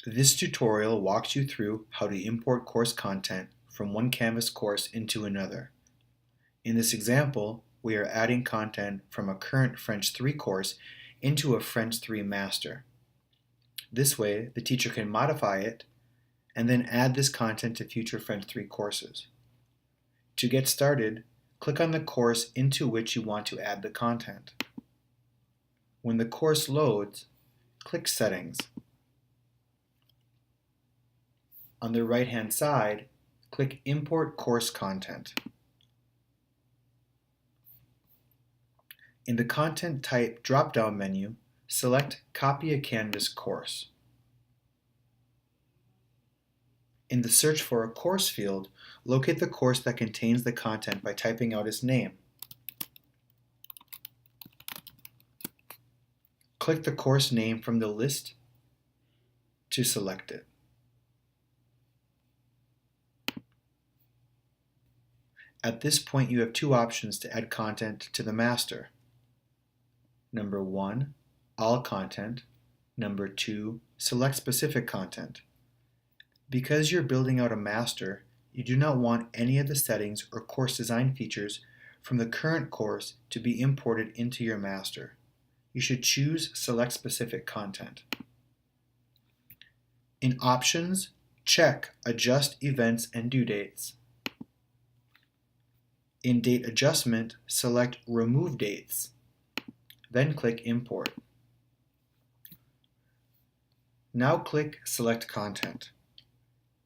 This tutorial walks you through how to import course content from one Canvas course into another. In this example, we are adding content from a current French 3 course into a French 3 master. This way, the teacher can modify it and then add this content to future French 3 courses. To get started, click on the course into which you want to add the content. When the course loads, click Settings. On the right-hand side, click Import Course Content. In the Content Type drop-down menu, select Copy a Canvas Course. In the Search for a Course field, locate the course that contains the content by typing out its name. Click the course name from the list to select it. At this point, you have two options to add content to the master. Number 1, all content. Number 2, select specific content. Because you're building out a master, you do not want any of the settings or course design features from the current course to be imported into your master. You should choose Select Specific Content. In Options, check Adjust Events and Due Dates. In Date Adjustment, select Remove Dates. Then click Import. Now click Select Content.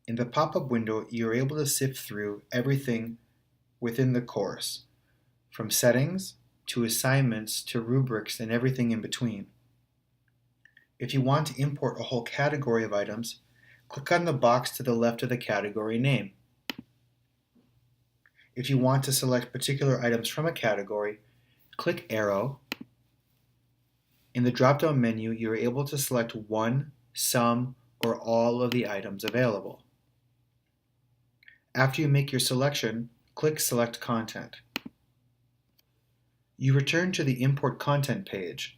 In the pop-up window, you are able to sift through everything within the course, from settings to assignments to rubrics and everything in between. If you want to import a whole category of items, click on the box to the left of the category name. If you want to select particular items from a category, click Arrow. In the drop-down menu, you are able to select one, some, or all of the items available. After you make your selection, click Select Content. You return to the Import Content page.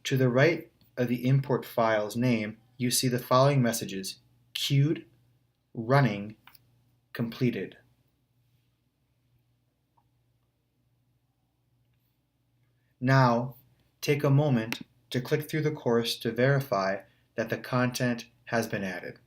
To the right of the import file's name, you see the following messages: queued, running, completed. Now, take a moment to click through the course to verify that the content has been added.